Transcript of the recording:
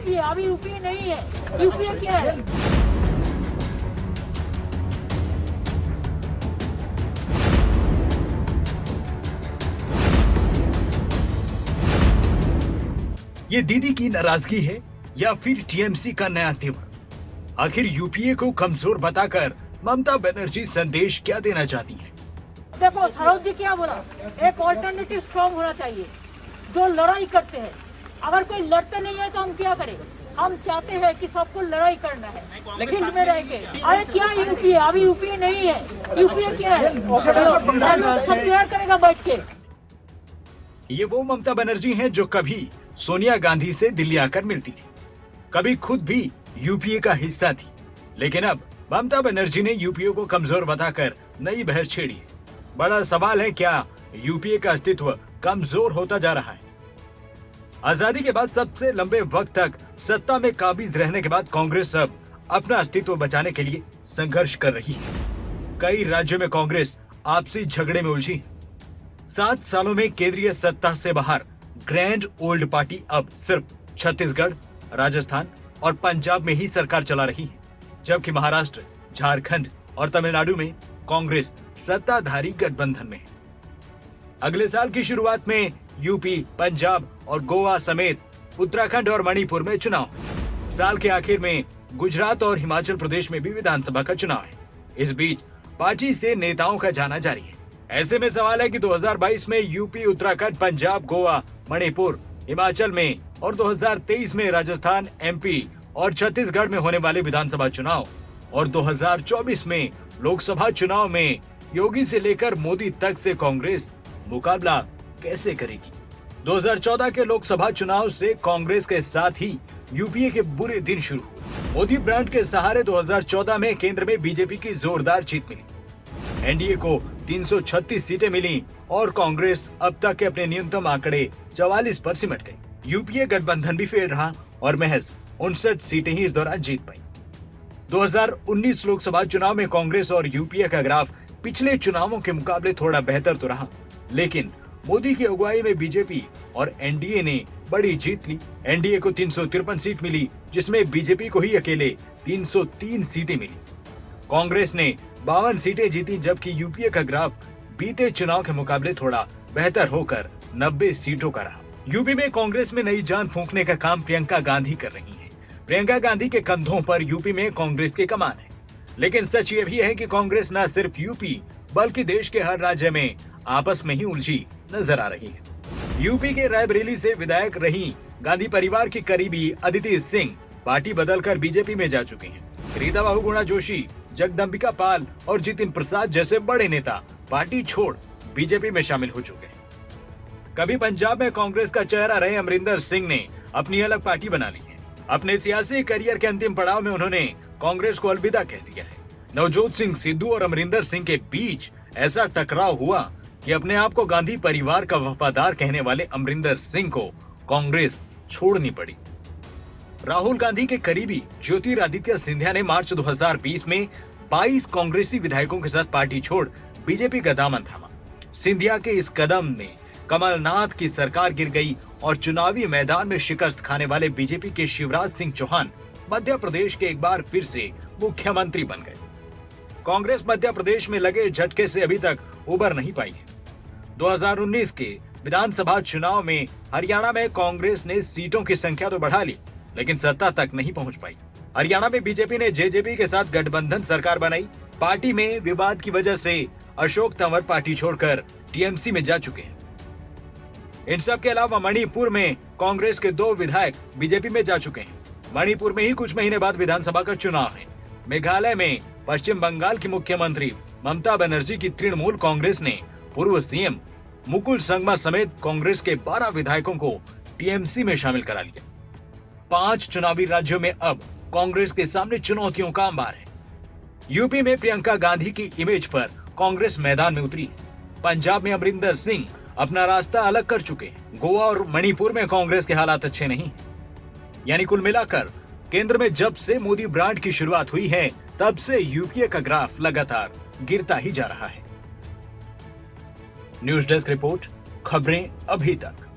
UP है, अभी UP नहीं है। यूपी क्या है? ये दीदी की नाराजगी है या फिर टीएमसी का नया तेवर? आखिर यूपीए को कमजोर बताकर ममता बनर्जी संदेश क्या देना चाहती हैं? देखो सरोज जी क्या बोला, एक ऑल्टरनेटिव स्ट्रॉन्ग होना चाहिए जो लड़ाई करते हैं। अगर कोई लड़ते नहीं है तो हम क्या करें? हम चाहते हैं कि सबको लड़ाई करना है, फील्ड में रह के। अरे क्या यूपी है? अभी यूपी नहीं है। यूपी क्या है? सब तैयार करेगा बैठ के। ये वो ममता बनर्जी हैं जो कभी सोनिया गांधी से दिल्ली आकर मिलती थी, कभी खुद भी यूपीए का हिस्सा थी, लेकिन अब ममता बनर्जी ने यूपीए को कमजोर बताकर नई बहस छेड़ी है। बड़ा सवाल है, क्या यूपीए का अस्तित्व कमजोर होता जा रहा है? आजादी के बाद सबसे लंबे वक्त तक सत्ता में काबिज रहने के बाद कांग्रेस अब अपना अस्तित्व बचाने के लिए संघर्ष कर रही है। कई राज्यों में कांग्रेस आपसी झगड़े में उलझी। 7 सालों में केंद्रीय सत्ता से बाहर ग्रैंड ओल्ड पार्टी अब सिर्फ छत्तीसगढ़, राजस्थान और पंजाब में ही सरकार चला रही है, जबकि महाराष्ट्र, झारखंड और तमिलनाडु में कांग्रेस सत्ताधारी गठबंधन में है। अगले साल की शुरुआत में यूपी, पंजाब और गोवा समेत उत्तराखंड और मणिपुर में चुनाव। साल के आखिर में गुजरात और हिमाचल प्रदेश में भी विधानसभा का चुनाव है। इस बीच पार्टी से नेताओं का जाना जारी है। ऐसे में सवाल है कि 2022 में यूपी, उत्तराखंड, पंजाब, गोवा, मणिपुर, हिमाचल में और 2023 में राजस्थान, एमपी और छत्तीसगढ़ में होने वाले विधानसभा चुनाव और 2024 में लोकसभा चुनाव में योगी से लेकर मोदी तक से कांग्रेस मुकाबला कैसे करेगी? 2014 के लोकसभा चुनाव से कांग्रेस के साथ ही यूपीए के बुरे दिन शुरू हुए। मोदी ब्रांड के सहारे 2014 में केंद्र में बीजेपी की जोरदार जीत मिली। एनडीए को 336 सीटें मिली और कांग्रेस अब तक के अपने न्यूनतम आंकड़े 44 पर सिमट गई। यूपीए गठबंधन भी फेल रहा और महज 59 सीटें ही इस दौरान जीत पाई। 2019 लोकसभा चुनाव में कांग्रेस और यूपीए का ग्राफ पिछले चुनावों के मुकाबले थोड़ा बेहतर तो रहा, लेकिन मोदी की अगुवाई में बीजेपी और एनडीए ने बड़ी जीत ली। एनडीए को 353 सीट मिली, जिसमें बीजेपी को ही अकेले 303 सीटें मिली। कांग्रेस ने 52 सीटें जीती, जबकि यूपीए का ग्राफ बीते चुनाव के मुकाबले थोड़ा बेहतर होकर 90 सीटों का रहा। यूपी में कांग्रेस में नई जान फूंकने का काम प्रियंका गांधी कर रही हैं। प्रियंका गांधी के कंधों पर यूपी में कांग्रेस की कमान है, लेकिन सच ये भी है कि कांग्रेस न सिर्फ यूपी बल्कि देश के हर राज्य में आपस में ही उलझी नजर आ रही है। यूपी के रायबरेली से विधायक रही गांधी परिवार की करीबी अदिति सिंह पार्टी बदलकर बीजेपी में जा चुकी हैं। रीता बहुगुणा जोशी, जगदम्बिका पाल और जितिन प्रसाद जैसे बड़े नेता पार्टी छोड़ बीजेपी में शामिल हो चुके हैं। कभी पंजाब में कांग्रेस का चेहरा रहे अमरिंदर सिंह ने अपनी अलग पार्टी बना ली है। अपने सियासी करियर के अंतिम पड़ाव में उन्होंने कांग्रेस को अलविदा कह दिया है। नवजोत सिंह सिद्धू और अमरिंदर सिंह के बीच ऐसा टकराव हुआ कि अपने आप को गांधी परिवार का वफादार कहने वाले अमरिंदर सिंह को कांग्रेस छोड़नी पड़ी। राहुल गांधी के करीबी ज्योतिरादित्य सिंधिया ने मार्च 2020 में 22 कांग्रेसी विधायकों के साथ पार्टी छोड़ बीजेपी का दामन थामा। सिंधिया के इस कदम ने कमलनाथ की सरकार गिर गई और चुनावी मैदान में शिकस्त खाने वाले बीजेपी के शिवराज सिंह चौहान मध्य प्रदेश के एक बार फिर से मुख्यमंत्री बन गए। कांग्रेस मध्य प्रदेश में लगे झटके से अभी तक उबर नहीं पाई है। 2019 के विधानसभा चुनाव में हरियाणा में कांग्रेस ने सीटों की संख्या तो बढ़ा ली, लेकिन सत्ता तक नहीं पहुंच पाई। हरियाणा में बीजेपी ने जेजेपी के साथ गठबंधन सरकार बनाई। पार्टी में विवाद की वजह से अशोक तंवर पार्टी छोड़कर टीएमसी में जा चुके हैं। इन सब के अलावा मणिपुर में कांग्रेस के 2 विधायक बीजेपी में जा चुके हैं। मणिपुर में ही कुछ महीने बाद विधानसभा का चुनाव है। मेघालय में पश्चिम बंगाल की मुख्यमंत्री ममता बनर्जी की तृणमूल कांग्रेस ने पूर्व सीएम मुकुल संगमा समेत कांग्रेस के 12 विधायकों को टीएमसी में शामिल करा लिया। 5 चुनावी राज्यों में अब कांग्रेस के सामने चुनौतियों का अंबार है। यूपी में प्रियंका गांधी की इमेज पर कांग्रेस मैदान में उतरी। पंजाब में अमरिंदर सिंह अपना रास्ता अलग कर चुके हैं। गोवा और मणिपुर में कांग्रेस के हालात अच्छे नहीं। यानी कुल मिलाकर केंद्र में जब से मोदी ब्रांड की शुरुआत हुई है, तब से यूपीए का ग्राफ लगातार गिरता ही जा रहा है। न्यूज डेस्क रिपोर्ट, खबरें अभी तक।